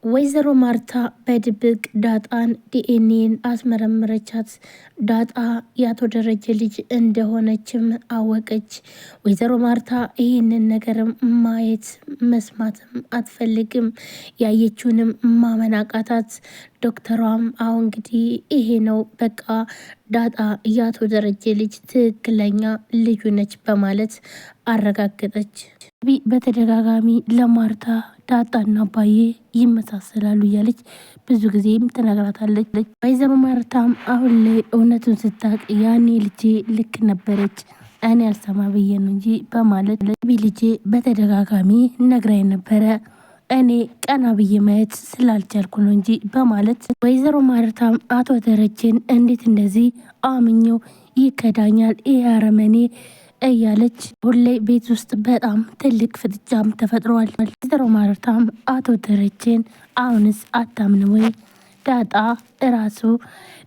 ወይዘሮ ማርታ በድብቅ ዳጣን ዲኤንኤን አስመረመረቻት። ዳጣ የአቶ ደረጀ ልጅ እንደሆነችም አወቀች። ወይዘሮ ማርታ ይህንን ነገርም ማየት መስማትም አትፈልግም። ያየችውንም ማመን አቃታት። ዶክተሯም አሁን እንግዲህ ይሄ ነው በቃ ዳጣ የአቶ ደረጀ ልጅ ትክክለኛ ልጁ ነች በማለት አረጋገጠች። በተደጋጋሚ ለማርታ ዳጣና አባዬ ይመሳሰላሉ እያለች ብዙ ጊዜም ትነግራታለች። ወይዘሮ ማርታም አሁን ላይ እውነቱን ስታቅ ያኔ ልጄ ልክ ነበረች እኔ ያልሰማ ብዬ ነው እንጂ በማለት ልጄ በተደጋጋሚ ነግራኝ ነበረ እኔ ቀና ብዬ ማየት ስላልቻልኩ ነው እንጂ በማለት ወይዘሮ ማርታም አቶ ደረጀን እንዴት እንደዚህ አምኘው ይከዳኛል ይህ አረመኔ እያለች ሁሌ ቤት ውስጥ በጣም ትልቅ ፍጥጫም ተፈጥሯል። ወይዘሮ ማርታም አቶ ደረጀን አሁንስ አታምን ወይ ዳጣ እራሱ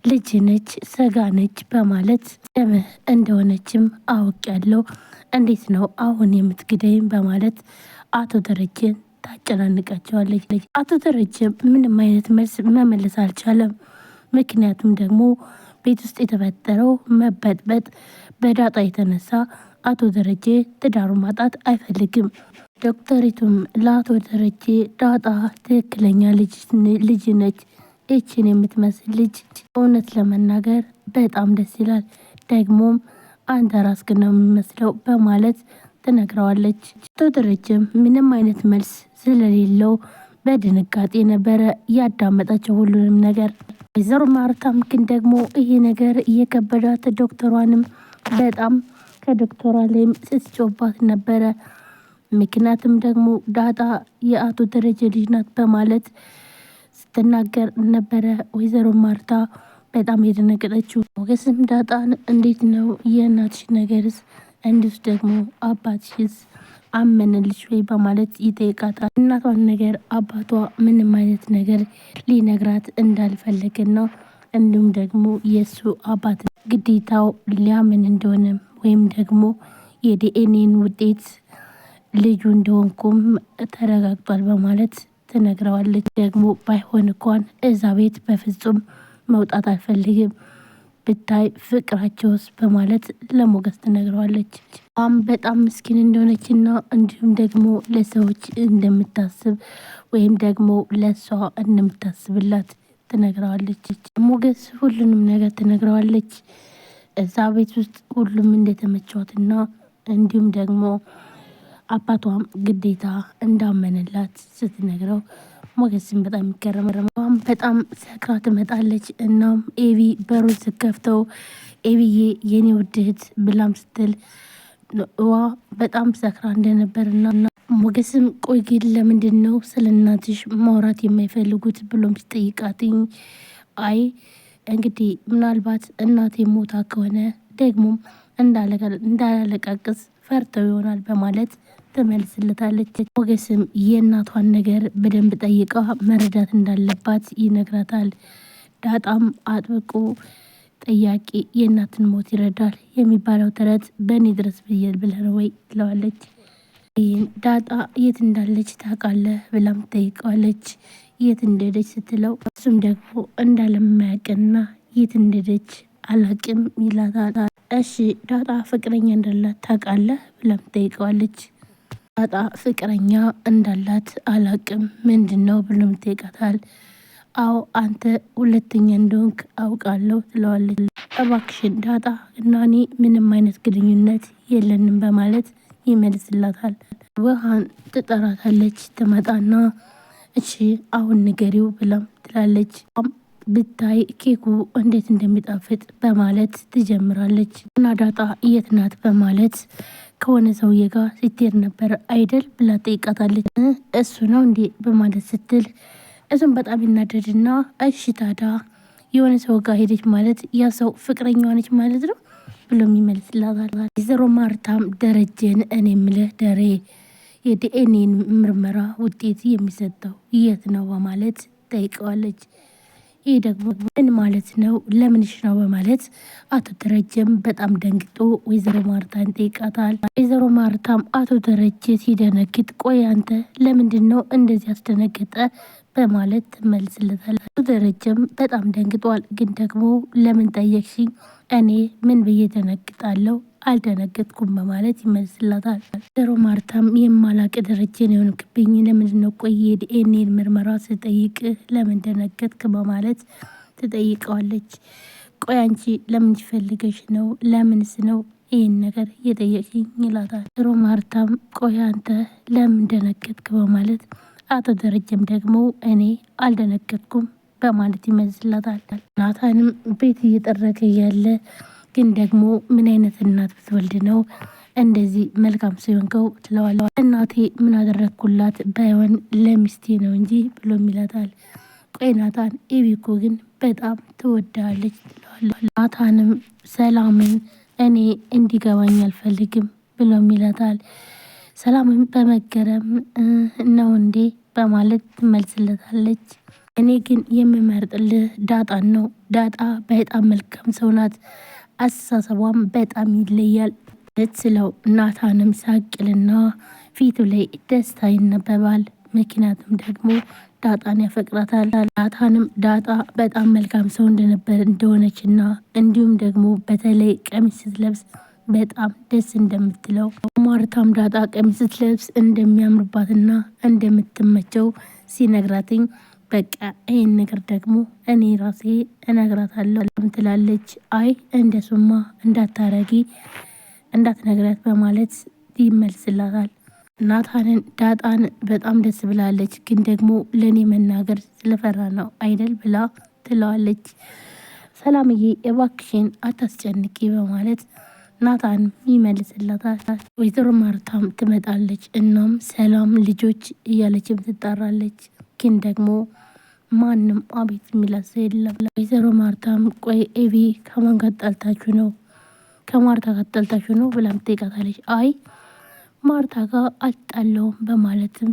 ልጅ ነች ስጋ ነች በማለት ደምህ እንደሆነችም አውቅ ያለው እንዴት ነው አሁን የምትግደይም በማለት አቶ ደረጀን ታጨናንቃቸዋለች። አቶ ደረጀም ምንም አይነት መልስ መመለስ አልቻለም። ምክንያቱም ደግሞ ቤት ውስጥ የተፈጠረው መበጥበጥ በዳጣ የተነሳ አቶ ደረጀ ትዳሩ ማጣት አይፈልግም። ዶክተሪቱም ለአቶ ደረጀ ዳጣ ትክክለኛ ልጅ ነች፣ ይችን የምትመስል ልጅ እውነት ለመናገር በጣም ደስ ይላል፣ ደግሞም አንተ ራስህን ነው የሚመስለው በማለት ትነግረዋለች። አቶ ደረጀም ምንም አይነት መልስ ስለሌለው በድንጋጤ ነበረ ያዳመጣቸው ሁሉንም ነገር። ወይዘሮ ማርታም ግን ደግሞ ይሄ ነገር እየከበዳት ዶክተሯንም በጣም ከዶክተሯ ላይም ስትጮባት ነበረ። ምክንያቱም ደግሞ ዳጣ የአቶ ደረጀ ልጅ ናት በማለት ስትናገር ነበረ። ወይዘሮ ማርታ በጣም የደነገጠችው ሞገስም ዳጣን እንዴት ነው የእናትሽ ነገርስ፣ እንዲሁስ ደግሞ አባትሽስ አመነልሽ ወይ በማለት ይጠይቃታል። እናቷን ነገር አባቷ ምንም አይነት ነገር ሊነግራት እንዳልፈለገና እንዲሁም ደግሞ የእሱ አባት ግዴታው ሊያምን እንደሆነ ወይም ደግሞ የዲኤንኤን ውጤት ልጁ እንደሆንኩም ተረጋግጧል በማለት ትነግረዋለች። ደግሞ ባይሆን እንኳን እዛ ቤት በፍጹም መውጣት አልፈልግም ብታይ ፍቅራቸውስ በማለት ለሞገስ ትነግረዋለች። በጣም ምስኪን እንደሆነችና እንዲሁም ደግሞ ለሰዎች እንደምታስብ ወይም ደግሞ ለእሷ እንደምታስብላት ትነግረዋለች። ሞገስ ሁሉንም ነገር ትነግረዋለች። እዛ ቤት ውስጥ ሁሉም እንደተመቸዋትና እንዲሁም ደግሞ አባቷም ግዴታ እንዳመነላት ስትነግረው ሞገስን በጣም ይገረመረም። በጣም ሰክራ ትመጣለች። እናም ኤቢ በሩን ስከፍተው ኤቢዬ የኔ ውድ እህት ብላም ስትል ዋ በጣም ሰክራ እንደነበርና ሞገስም ቆይ ግን ለምንድን ነው ስለ እናትሽ ማውራት የማይፈልጉት ብሎም ሲጠይቃትኝ አይ እንግዲህ ምናልባት እናቴ ሞታ ከሆነ ደግሞም እንዳላለቃቅስ ፈርተው ይሆናል በማለት ትመልስለታለች። ሞገስም የእናቷን ነገር በደንብ ጠይቃ መረዳት እንዳለባት ይነግራታል። ዳጣም አጥብቆ ጠያቂ የእናትን ሞት ይረዳል የሚባለው ተረት በእኔ ድረስ ብለህ ነው ወይ ትለዋለች። ይህን ዳጣ የት እንዳለች ታውቃለህ ብላም ጠይቀዋለች። የት እንደሄደች ስትለው እሱም ደግሞ እንዳለማያውቅና የት እንደሄደች አላቅም ይላታል። እሺ ዳጣ ፍቅረኛ እንዳላት ታውቃለህ ብላም ጠይቀዋለች። ዳጣ ፍቅረኛ እንዳላት አላቅም ምንድን ነው ብሎም ይጠይቃታል። አዎ አንተ ሁለተኛ እንደሆንክ አውቃለሁ ትለዋለች። እባክሽን ዳጣ እና እኔ ምንም አይነት ግንኙነት የለንም በማለት ይመልስላታል። ውሃን ትጠራታለች። ትመጣና እሺ አሁን ንገሪው ብላም ትላለች። ብታይ ኬኩ እንዴት እንደሚጣፍጥ በማለት ትጀምራለች። እና ዳጣ የት ናት በማለት ከሆነ ሰውዬ ጋር ስትሄድ ነበር አይደል ብላ ጠይቃታለች። እሱ ነው እንዴ በማለት ስትል እሱም በጣም ይናደድና እሺ ታዲያ የሆነ ሰው ጋር ሄደች ማለት ያ ሰው ፍቅረኛዋ ነች ማለት ነው ብሎ ይመልስላታል። ወይዘሮ ማርታም ደረጀን እኔ የምልህ ደሬ የዲኤንኤን ምርመራ ውጤት የሚሰጠው የት ነው በማለት ጠይቀዋለች። ይህ ደግሞ ምን ማለት ነው ለምንሽ ነው በማለት አቶ ደረጀም በጣም ደንግጦ ወይዘሮ ማርታን ጠይቃታል። ወይዘሮ ማርታም አቶ ደረጀ ሲደነግጥ ቆይ አንተ ለምንድን ነው እንደዚህ ያስደነገጠ በማለት ትመልስለታለች። ደረጀም በጣም ደንግጧል። ግን ደግሞ ለምን ጠየቅሽኝ? እኔ ምን ብዬ ደነግጣለሁ? አልደነገጥኩም በማለት ይመልስላታል። ወይዘሮ ማርታም የማላቅ ደረጀን የሆንክብኝ ለምንድን ነው? ቆይ የዲኤንኤ ምርመራ ስጠይቅ ለምን ደነገጥክ? በማለት ትጠይቀዋለች። ቆይ አንቺ ለምን ፈልገሽ ነው? ለምንስ ነው ይህን ነገር የጠየቅኝ? ይላታል። ወይዘሮ ማርታም ቆይ አንተ ለምን ደነገጥክ? በማለት አቶ ደረጀም ደግሞ እኔ አልደነገጥኩም በማለት ይመልስላታል። ናታንም ቤት እየጠረገ ያለ ግን ደግሞ ምን አይነት እናት ብትወልድ ነው እንደዚህ መልካም ሲሆንከው ትለዋለች። እናቴ ምን አደረግኩላት? ባይሆን ለሚስቴ ነው እንጂ ብሎም ይላታል። ቆይ ናታን ኤቢ እኮ ግን በጣም ትወዳለች ትለዋለች። ናታንም ሰላምን እኔ እንዲገባኝ አልፈልግም ብሎም ይላታል። ሰላምን በመገረም ነው እንዴ በማለት ትመልስለታለች። እኔ ግን የምመርጥልህ ዳጣን ነው። ዳጣ በጣም መልካም ሰው ናት። አስተሳሰቧም በጣም ይለያል ስለው ናታንም ሳቅልና ፊቱ ላይ ደስታ ይነበባል። ምክንያቱም ደግሞ ዳጣን ያፈቅራታል። ናታንም ዳጣ በጣም መልካም ሰው እንደሆነችና እንዲሁም ደግሞ በተለይ ቀሚስ ስትለብስ በጣም ደስ እንደምትለው ማርታም ዳጣ ቀሚስ ስትለብስ እንደሚያምርባትና እንደምትመቸው ሲነግራትኝ በቃ ይህን ነገር ደግሞ እኔ ራሴ እነግራታለሁ ትላለች። አይ እንደሱማ እንዳታረጊ እንዳትነግራት በማለት ይመልስላታል። ናታንን ዳጣን በጣም ደስ ብላለች፣ ግን ደግሞ ለእኔ መናገር ስለፈራ ነው አይደል ብላ ትለዋለች። ሰላምዬ እባክሽን አታስጨንቂ በማለት ናታን ይመልስላታል። ወይዘሮ ማርታም ትመጣለች። እናም ሰላም ልጆች እያለችም ትጣራለች፣ ግን ደግሞ ማንም አቤት የሚላት ሰው የለም። ወይዘሮ ማርታም ቆይ ኤቢ ከማን ጋር ጣልታችሁ ነው? ከማርታ ጋር ጣልታችሁ ነው ብላም ትጠይቃታለች። አይ ማርታ ጋር አልጣለውም በማለትም